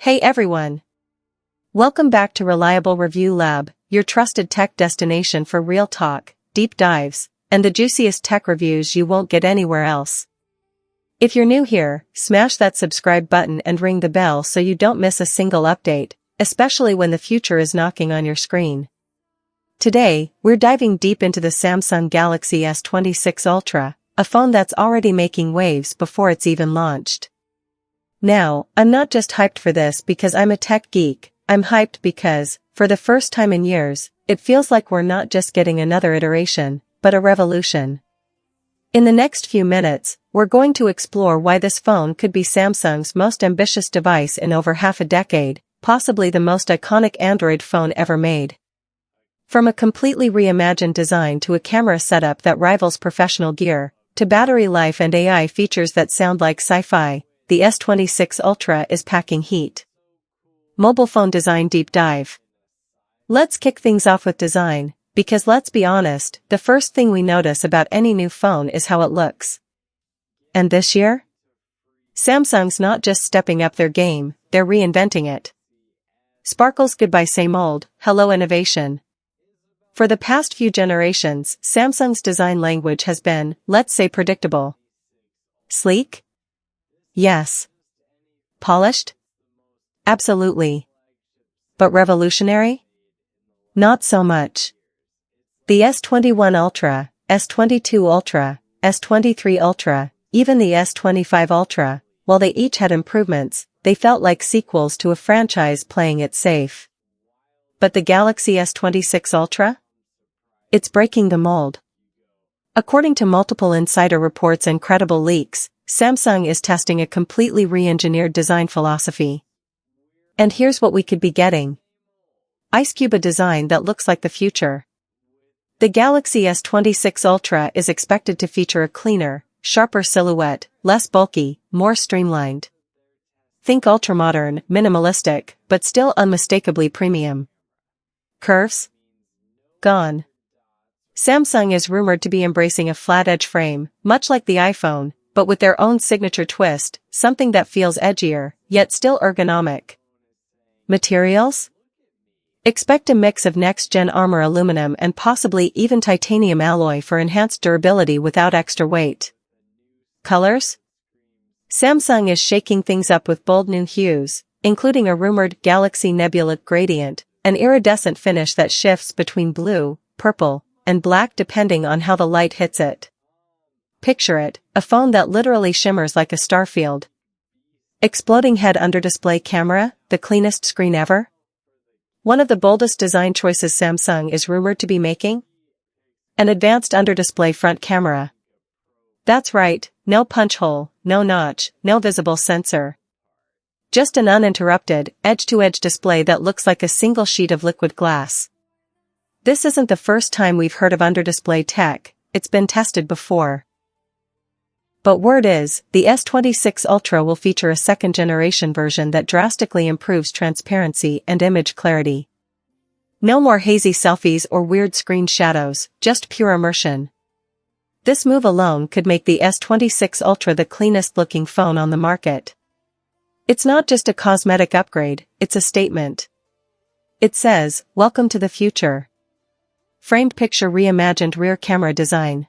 Hey everyone! Welcome back to Reliable Review Lab, your trusted tech destination for real talk, deep dives, and the juiciest tech reviews you won't get anywhere else. If you're new here, smash that subscribe button and ring the bell so you don't miss a single update, especially when the future is knocking on your screen. Today, we're diving deep into the Samsung Galaxy S26 Ultra, a phone that's already making waves before it's even launched. Now, I'm not just hyped for this because I'm a tech geek, I'm hyped because, for the first time in years, it feels like we're not just getting another iteration, but a revolution. In the next few minutes, we're going to explore why this phone could be Samsung's most ambitious device in over half a decade, possibly the most iconic Android phone ever made. From a completely reimagined design to a camera setup that rivals professional gear, to battery life and AI features that sound like sci-fi, the S26 Ultra is packing heat. Mobile phone design deep dive. Let's kick things off with design, because let's be honest, the first thing we notice about any new phone is how it looks. And this year? Samsung's not just stepping up their game, they're reinventing it. Sparkles goodbye same old, hello innovation. For the past few generations, Samsung's design language has been, let's say, predictable. Sleek? Yes. Polished? Absolutely. But revolutionary? Not so much. The S21 Ultra, S22 Ultra, S23 Ultra, even the S25 Ultra, while they each had improvements, they felt like sequels to a franchise playing it safe. But the Galaxy S26 Ultra? It's breaking the mold. According to multiple insider reports and credible leaks, Samsung is testing a completely re-engineered design philosophy. And here's what we could be getting. Ice Cube, a design that looks like the future. The Galaxy S26 Ultra is expected to feature a cleaner, sharper silhouette, less bulky, more streamlined. Think ultra-modern, minimalistic, but still unmistakably premium. Curves? Gone. Samsung is rumored to be embracing a flat-edge frame, much like the iPhone, but with their own signature twist, something that feels edgier, yet still ergonomic. Materials? Expect a mix of next-gen armor aluminum and possibly even titanium alloy for enhanced durability without extra weight. Colors? Samsung is shaking things up with bold new hues, including a rumored Galaxy Nebula gradient, an iridescent finish that shifts between blue, purple, and black depending on how the light hits it. Picture it, a phone that literally shimmers like a starfield. Exploding head under display camera, the cleanest screen ever? One of the boldest design choices Samsung is rumored to be making? An advanced under display front camera. That's right, no punch hole, no notch, no visible sensor. Just an uninterrupted, edge-to-edge display that looks like a single sheet of liquid glass. This isn't the first time we've heard of under-display tech, it's been tested before. But word is, the S26 Ultra will feature a second-generation version that drastically improves transparency and image clarity. No more hazy selfies or weird screen shadows, just pure immersion. This move alone could make the S26 Ultra the cleanest-looking phone on the market. It's not just a cosmetic upgrade, it's a statement. It says, welcome to the future. Framed picture reimagined rear camera design.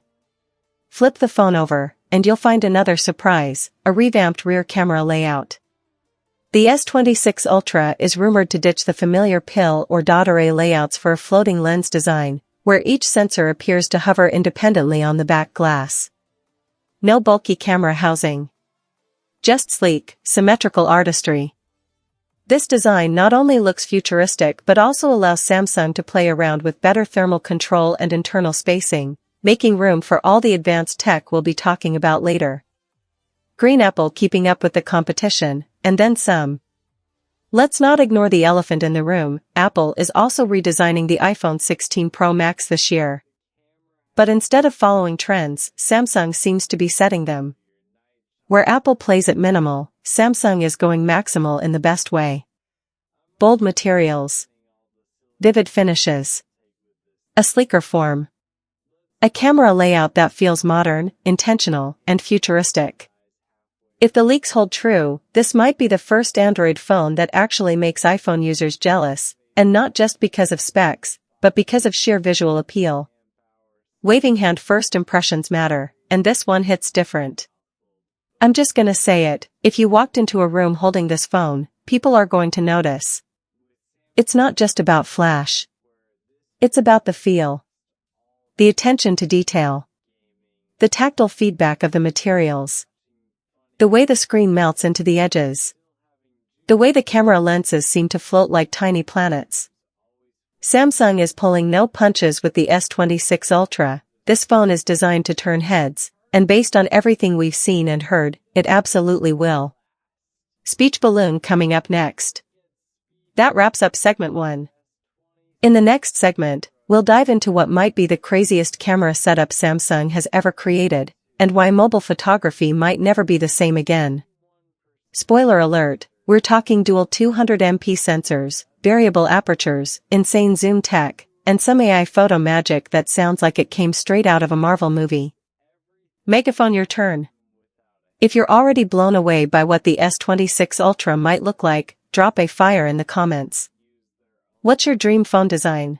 Flip the phone over, and you'll find another surprise, a revamped rear camera layout. The S26 Ultra is rumored to ditch the familiar pill or dot array layouts for a floating lens design, where each sensor appears to hover independently on the back glass. No bulky camera housing. Just sleek, symmetrical artistry. This design not only looks futuristic but also allows Samsung to play around with better thermal control and internal spacing, making room for all the advanced tech we'll be talking about later. Green Apple keeping up with the competition, and then some. Let's not ignore the elephant in the room, Apple is also redesigning the iPhone 16 Pro Max this year. But instead of following trends, Samsung seems to be setting them. Where Apple plays it minimal, Samsung is going maximal in the best way. Bold materials. Vivid finishes. A sleeker form. A camera layout that feels modern, intentional, and futuristic. If the leaks hold true, this might be the first Android phone that actually makes iPhone users jealous, and not just because of specs, but because of sheer visual appeal. Waving hand first impressions matter, and this one hits different. I'm just gonna say it, if you walked into a room holding this phone, people are going to notice. It's not just about flash. It's about the feel. The attention to detail. The tactile feedback of the materials. The way the screen melts into the edges. The way the camera lenses seem to float like tiny planets. Samsung is pulling no punches with the S26 Ultra. This phone is designed to turn heads, and based on everything we've seen and heard, it absolutely will. Speech balloon coming up next. That wraps up segment 1. In the next segment, we'll dive into what might be the craziest camera setup Samsung has ever created, and why mobile photography might never be the same again. Spoiler alert, we're talking dual 200MP sensors, variable apertures, insane zoom tech, and some AI photo magic that sounds like it came straight out of a Marvel movie. Megaphone, your turn. If you're already blown away by what the S26 Ultra might look like, drop a fire in the comments. What's your dream phone design?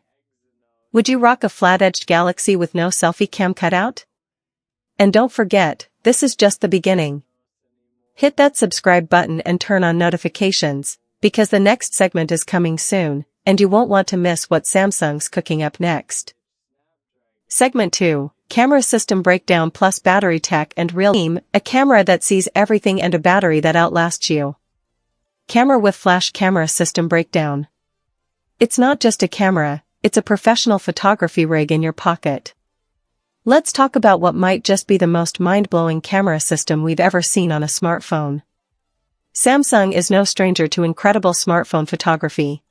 Would you rock a flat-edged Galaxy with no selfie cam cutout? And don't forget, this is just the beginning. Hit that subscribe button and turn on notifications, because the next segment is coming soon, and you won't want to miss what Samsung's cooking up next. Segment 2, Camera System Breakdown plus Battery Tech and Real Team, a camera that sees everything and a battery that outlasts you. Camera with Flash Camera System Breakdown. It's not just a camera, it's a professional photography rig in your pocket. Let's talk about what might just be the most mind-blowing camera system we've ever seen on a smartphone. Samsung is no stranger to incredible smartphone photography.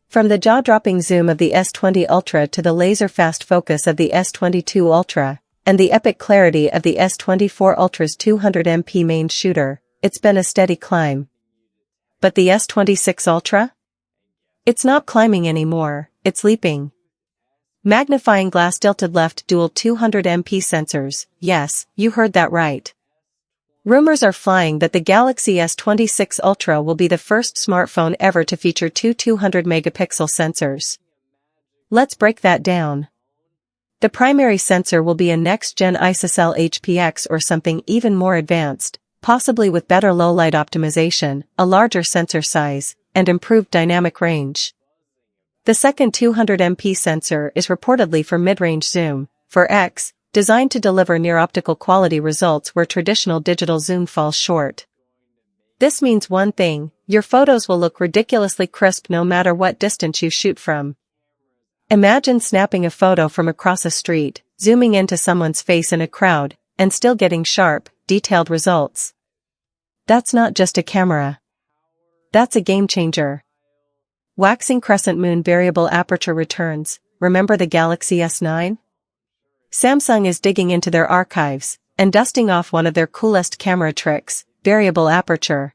From the jaw-dropping zoom of the S20 Ultra to the laser-fast focus of the S22 Ultra, and the epic clarity of the S24 Ultra's 200MP main shooter, it's been a steady climb. But the S26 Ultra? It's not climbing anymore, it's leaping. Magnifying glass tilted left dual 200MP sensors, yes, you heard that right. Rumors are flying that the Galaxy S26 Ultra will be the first smartphone ever to feature two 200-megapixel sensors. Let's break that down. The primary sensor will be a next-gen ISOCELL HPX or something even more advanced, possibly with better low-light optimization, a larger sensor size, and improved dynamic range. The second 200MP sensor is reportedly for mid-range zoom, for X, designed to deliver near-optical quality results where traditional digital zoom falls short. This means one thing, your photos will look ridiculously crisp no matter what distance you shoot from. Imagine snapping a photo from across a street, zooming into someone's face in a crowd, and still getting sharp, detailed results. That's not just a camera. That's a game-changer. Waxing crescent moon variable aperture returns, remember the Galaxy S9? Samsung is digging into their archives, and dusting off one of their coolest camera tricks, variable aperture.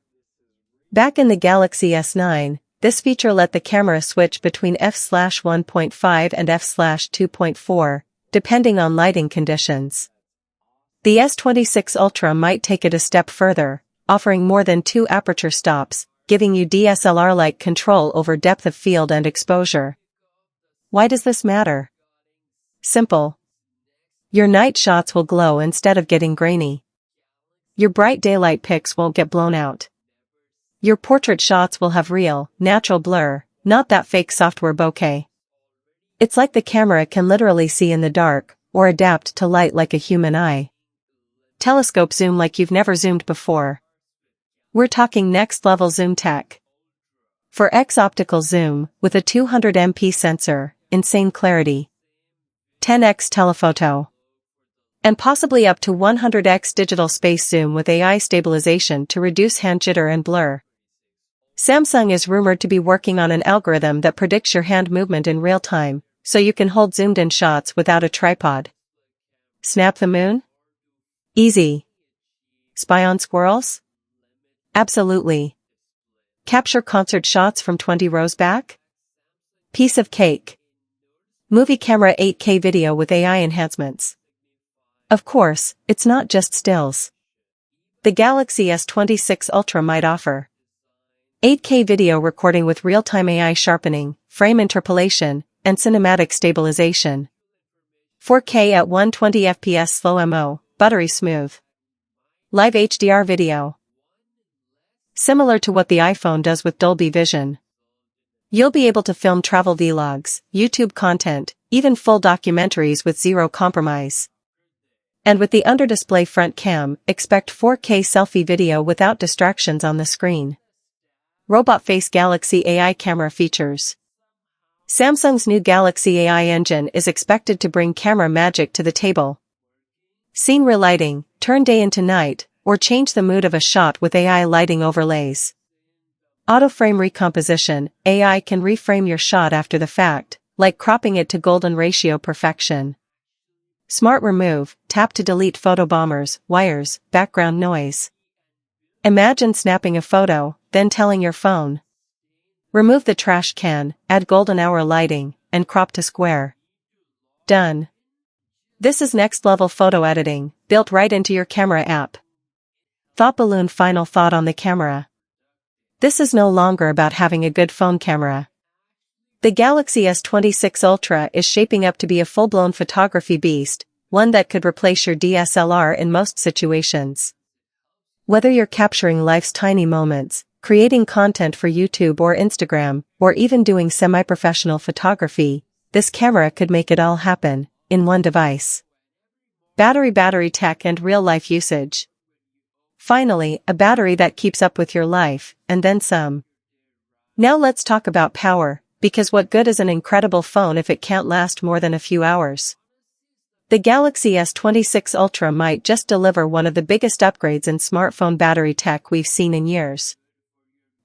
Back in the Galaxy S9, this feature let the camera switch between f/1.5 and f/2.4, depending on lighting conditions. The S26 Ultra might take it a step further, offering more than 2 aperture stops, giving you DSLR-like control over depth of field and exposure. Why does this matter? Simple. Your night shots will glow instead of getting grainy. Your bright daylight pics won't get blown out. Your portrait shots will have real, natural blur, not that fake software bokeh. It's like the camera can literally see in the dark, or adapt to light like a human eye. Telescope zoom like you've never zoomed before. We're talking next-level zoom tech. For X optical zoom, with a 200MP sensor, insane clarity. 10x telephoto. And possibly up to 100x digital space zoom with AI stabilization to reduce hand jitter and blur. Samsung is rumored to be working on an algorithm that predicts your hand movement in real time, so you can hold zoomed-in shots without a tripod. Snap the moon? Easy. Spy on squirrels? Absolutely. Capture concert shots from 20 rows back? Piece of cake. Movie camera 8K video with AI enhancements. Of course, it's not just stills. The Galaxy S26 Ultra might offer 8K video recording with real-time AI sharpening, frame interpolation, and cinematic stabilization. 4K at 120 FPS slow mo, buttery smooth. Live HDR video. Similar to what the iPhone does with Dolby Vision. You'll be able to film travel vlogs, YouTube content, even full documentaries with zero compromise. And with the under-display front cam, expect 4K selfie video without distractions on the screen. Robot Face Galaxy AI camera features. Samsung's new Galaxy AI engine is expected to bring camera magic to the table. Scene relighting, turn day into night, or change the mood of a shot with AI lighting overlays. Auto frame recomposition, AI can reframe your shot after the fact, like cropping it to golden ratio perfection. Smart remove, tap to delete photo bombers, wires, background noise. Imagine snapping a photo, then telling your phone. Remove the trash can, add golden hour lighting, and crop to square. Done. This is next-level photo editing, built right into your camera app. Thought balloon. Final thought on the camera. This is no longer about having a good phone camera. The Galaxy S26 Ultra is shaping up to be a full-blown photography beast, one that could replace your DSLR in most situations. Whether you're capturing life's tiny moments, creating content for YouTube or Instagram, or even doing semi-professional photography, this camera could make it all happen, in one device. Battery tech and real-life usage. Finally, a battery that keeps up with your life, and then some. Now let's talk about power, because what good is an incredible phone if it can't last more than a few hours? The Galaxy S26 Ultra might just deliver one of the biggest upgrades in smartphone battery tech we've seen in years.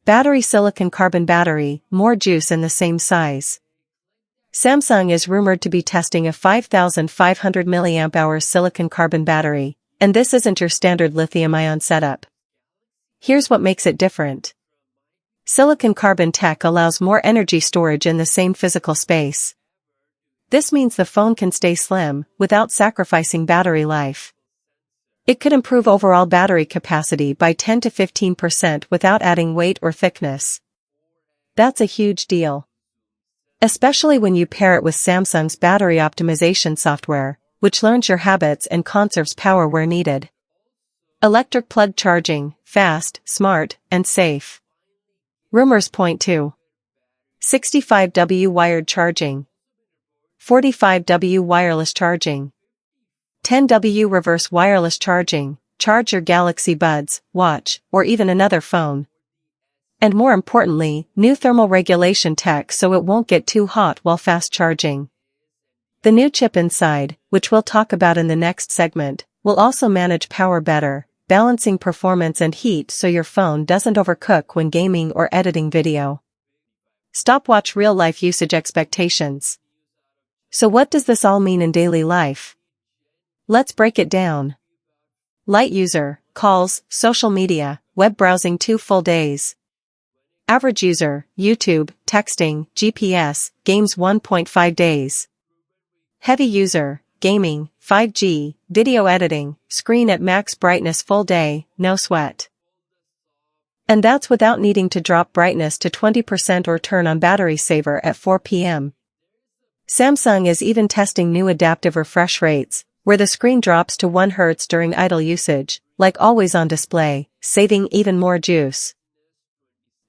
Battery silicon carbon battery, more juice in the same size. Samsung is rumored to be testing a 5,500 mAh silicon carbon battery, and this isn't your standard lithium-ion setup. Here's what makes it different. Silicon carbon tech allows more energy storage in the same physical space. This means the phone can stay slim, without sacrificing battery life. It could improve overall battery capacity by 10 to 15% without adding weight or thickness. That's a huge deal. Especially when you pair it with Samsung's battery optimization software, which learns your habits and conserves power where needed. Electric plug charging, fast, smart, and safe. Rumors point to 65W wired charging, 45W wireless charging, 10W reverse wireless charging. Charge your Galaxy Buds, watch, or even another phone. And more importantly, new thermal regulation tech so it won't get too hot while fast charging. The new chip inside, which we'll talk about in the next segment, will also manage power better, balancing performance and heat so your phone doesn't overcook when gaming or editing video. Stopwatch real-life usage expectations. So what does this all mean in daily life? Let's break it down. Light user, calls, social media, web browsing 2 full days. Average user, YouTube, texting, GPS, games 1.5 days. Heavy user, gaming, 5G, video editing, screen at max brightness full day, no sweat. And that's without needing to drop brightness to 20% or turn on battery saver at 4 p.m. Samsung is even testing new adaptive refresh rates, where the screen drops to 1 Hz during idle usage, like always on display, saving even more juice.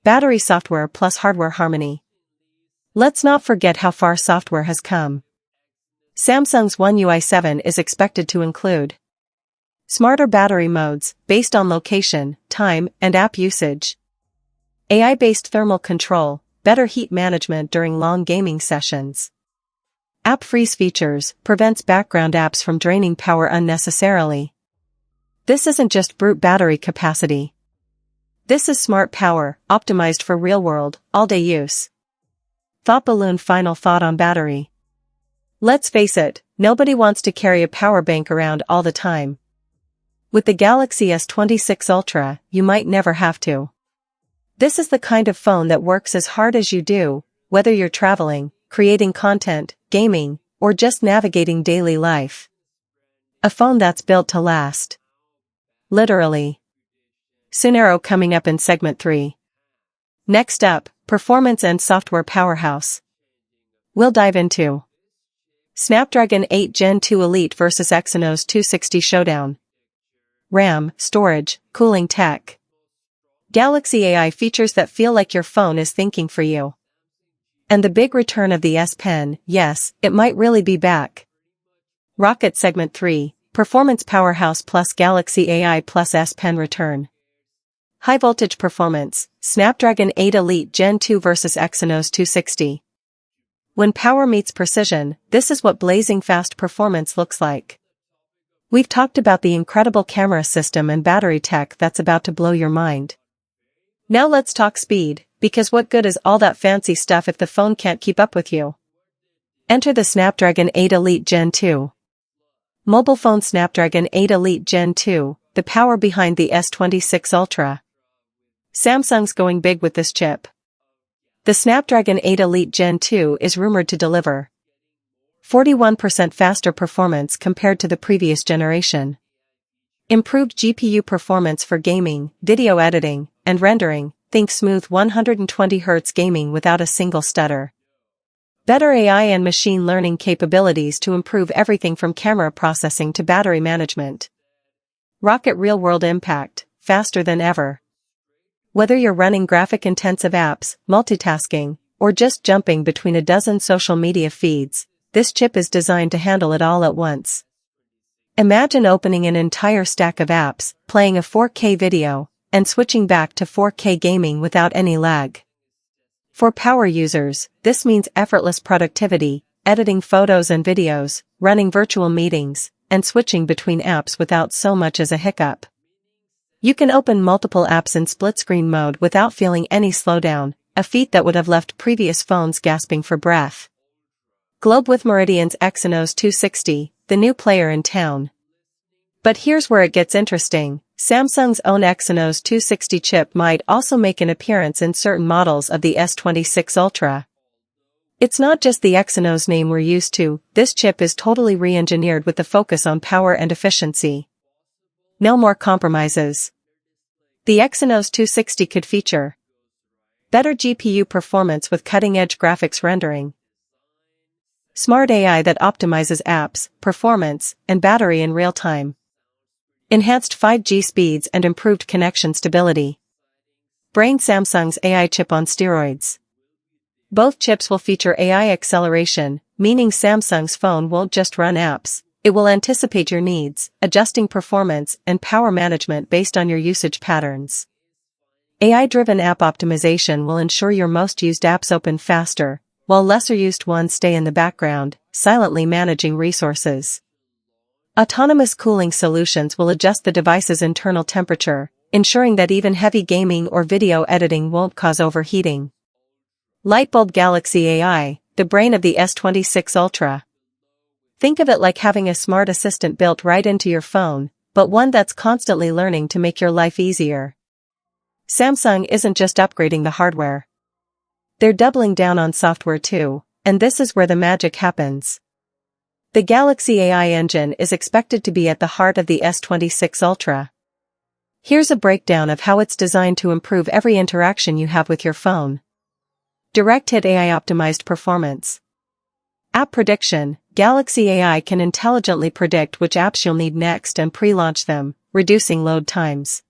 Battery software plus hardware harmony. Let's not forget how far software has come. Samsung's One UI 7 is expected to include smarter battery modes, based on location, time, and app usage. AI-based thermal control, better heat management during long gaming sessions. App freeze features, prevents background apps from draining power unnecessarily. This isn't just brute battery capacity. This is smart power, optimized for real-world, all-day use. Thought balloon. Final thought on battery. Let's face it, nobody wants to carry a power bank around all the time. With the Galaxy S26 Ultra, you might never have to. This is the kind of phone that works as hard as you do, whether you're traveling, creating content, gaming, or just navigating daily life. A phone that's built to last. Literally. Sunero coming up in segment 3. Next up, performance and software powerhouse. We'll dive into Snapdragon 8 Gen 2 Elite versus Exynos 260 Showdown. RAM, storage, cooling tech. Galaxy AI features that feel like your phone is thinking for you. And the big return of the S Pen, yes, it might really be back. Rocket segment 3, performance powerhouse plus Galaxy AI plus S Pen return. High voltage performance, Snapdragon 8 Elite Gen 2 versus Exynos 260. When power meets precision, this is what blazing fast performance looks like. We've talked about the incredible camera system and battery tech that's about to blow your mind. Now let's talk speed, because what good is all that fancy stuff if the phone can't keep up with you? Enter the Snapdragon 8 Elite Gen 2. Mobile phone Snapdragon 8 Elite Gen 2, the power behind the S26 Ultra. Samsung's going big with this chip. The Snapdragon 8 Elite Gen 2 is rumored to deliver 41% faster performance compared to the previous generation. Improved GPU performance for gaming, video editing, and rendering, think smooth 120Hz gaming without a single stutter. Better AI and machine learning capabilities to improve everything from camera processing to battery management. Rocket real-world impact, faster than ever. Whether you're running graphic-intensive apps, multitasking, or just jumping between a dozen social media feeds, this chip is designed to handle it all at once. Imagine opening an entire stack of apps, playing a 4K video, and switching back to 4K gaming without any lag. For power users, this means effortless productivity, editing photos and videos, running virtual meetings, and switching between apps without so much as a hiccup. You can open multiple apps in split-screen mode without feeling any slowdown, a feat that would have left previous phones gasping for breath. Globe with Meridian's Exynos 260, the new player in town. But here's where it gets interesting. Samsung's own Exynos 260 chip might also make an appearance in certain models of the S26 Ultra. It's not just the Exynos name we're used to, this chip is totally re-engineered with the focus on power and efficiency. No more compromises. The Exynos 260 could feature better GPU performance with cutting-edge graphics rendering, smart AI that optimizes apps, performance, and battery in real time, enhanced 5G speeds and improved connection stability. Brain Samsung's AI chip on steroids. Both chips will feature AI acceleration, meaning Samsung's phone won't just run apps, it will anticipate your needs, adjusting performance and power management based on your usage patterns. AI-driven app optimization will ensure your most used apps open faster, while lesser-used ones stay in the background, silently managing resources. Autonomous cooling solutions will adjust the device's internal temperature, ensuring that even heavy gaming or video editing won't cause overheating. Lightbulb Galaxy AI, the brain of the S26 Ultra. Think of it like having a smart assistant built right into your phone, but one that's constantly learning to make your life easier. Samsung isn't just upgrading the hardware. They're doubling down on software too, and this is where the magic happens. The Galaxy AI engine is expected to be at the heart of the S26 Ultra. Here's a breakdown of how it's designed to improve every interaction you have with your phone. Direct Hit AI optimized performance. App prediction. Galaxy AI can intelligently predict which apps you'll need next and pre-launch them, reducing load times.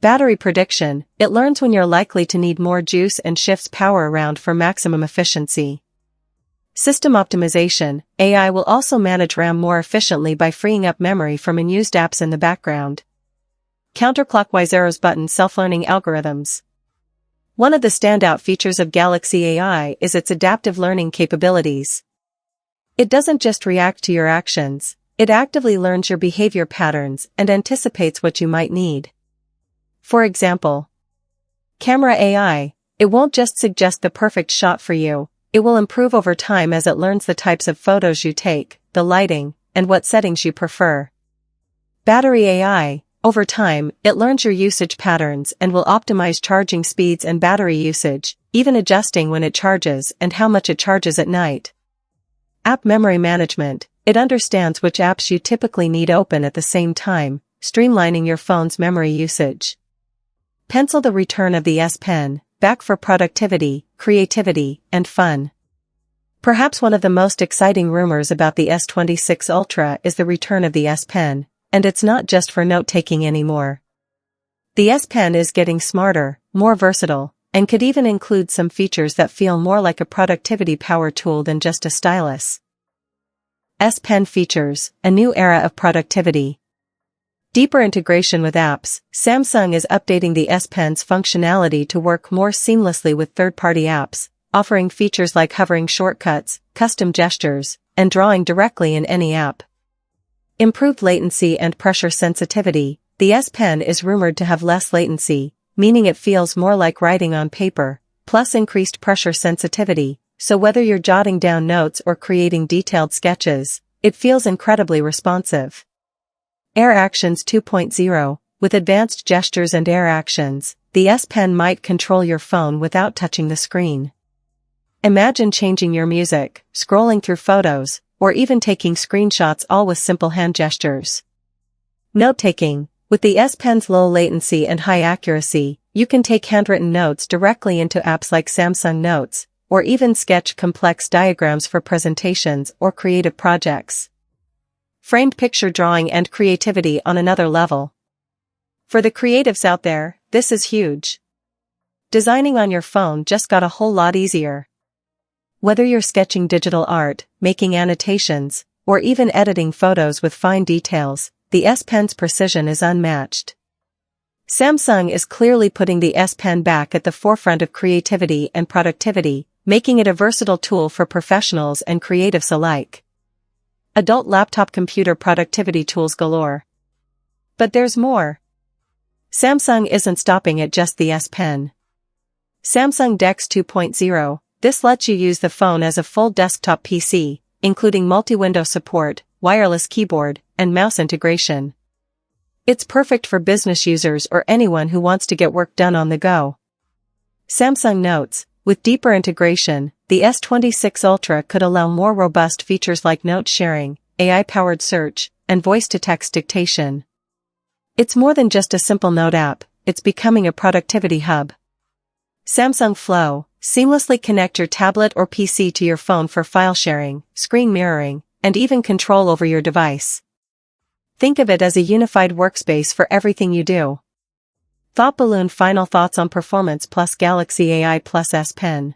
Battery prediction. It learns when you're likely to need more juice and shifts power around for maximum efficiency. System optimization. AI will also manage RAM more efficiently by freeing up memory from unused apps in the background. Counterclockwise arrows button self-learning algorithms. One of the standout features of Galaxy AI is its adaptive learning capabilities. It doesn't just react to your actions, it actively learns your behavior patterns and anticipates what you might need. For example, Camera AI. It won't just suggest the perfect shot for you, it will improve over time as it learns the types of photos you take, the lighting, and what settings you prefer. Battery AI. Over time, it learns your usage patterns and will optimize charging speeds and battery usage, even adjusting when it charges and how much it charges at night. App memory management. It understands which apps you typically need open at the same time, streamlining your phone's memory usage. Pencil the return of the S Pen, back for productivity, creativity, and fun. Perhaps one of the most exciting rumors about the S26 Ultra is the return of the S Pen, and it's not just for note-taking anymore. The S Pen is getting smarter, more versatile, and could even include some features that feel more like a productivity power tool than just a stylus. S Pen features a new era of productivity. Deeper integration with apps. Samsung is updating the S Pen's functionality to work more seamlessly with third-party apps, offering features like hovering shortcuts, custom gestures, and drawing directly in any app. Improved latency and pressure sensitivity. The S Pen is rumored to have less latency, meaning it feels more like writing on paper, plus increased pressure sensitivity, so whether you're jotting down notes or creating detailed sketches, it feels incredibly responsive. Air Actions 2.0. With advanced gestures and air actions, the S Pen might control your phone without touching the screen. Imagine changing your music, scrolling through photos, or even taking screenshots all with simple hand gestures. Note-taking. With the S Pen's low latency and high accuracy, you can take handwritten notes directly into apps like Samsung Notes, or even sketch complex diagrams for presentations or creative projects. Framed picture drawing and creativity on another level. For the creatives out there, this is huge. Designing on your phone just got a whole lot easier. Whether you're sketching digital art, making annotations, or even editing photos with fine details, the S Pen's precision is unmatched. Samsung is clearly putting the S Pen back at the forefront of creativity and productivity, making it a versatile tool for professionals and creatives alike. Adult laptop computer productivity tools galore. But there's more. Samsung isn't stopping at just the S Pen. Samsung DeX 2.0. This lets you use the phone as a full desktop PC, including multi-window support, wireless keyboard, and mouse integration. It's perfect for business users or anyone who wants to get work done on the go. Samsung Notes. With deeper integration, the S26 Ultra could allow more robust features like note sharing, AI-powered search, and voice-to-text dictation. It's more than just a simple note app, it's becoming a productivity hub. Samsung Flow. Seamlessly connect your tablet or PC to your phone for file sharing, screen mirroring, and even control over your device. Think of it as a unified workspace for everything you do. Thought Balloon. Final thoughts on performance plus Galaxy AI plus S Pen.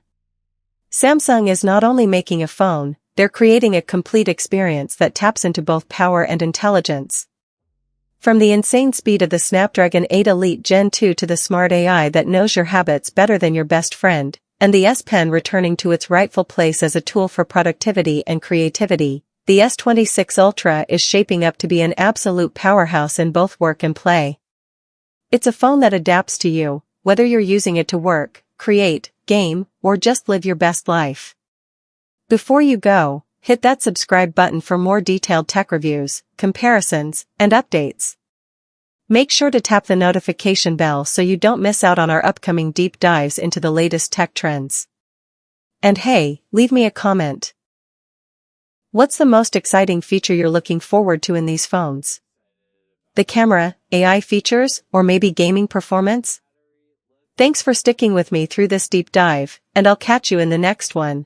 Samsung is not only making a phone, they're creating a complete experience that taps into both power and intelligence. From the insane speed of the Snapdragon 8 Elite Gen 2 to the smart AI that knows your habits better than your best friend, and the S Pen returning to its rightful place as a tool for productivity and creativity, the S26 Ultra is shaping up to be an absolute powerhouse in both work and play. It's a phone that adapts to you, whether you're using it to work, create, game, or just live your best life. Before you go, hit that subscribe button for more detailed tech reviews, comparisons, and updates. Make sure to tap the notification bell so you don't miss out on our upcoming deep dives into the latest tech trends. And hey, leave me a comment. What's the most exciting feature you're looking forward to in these phones? The camera, AI features, or maybe gaming performance? Thanks for sticking with me through this deep dive, and I'll catch you in the next one.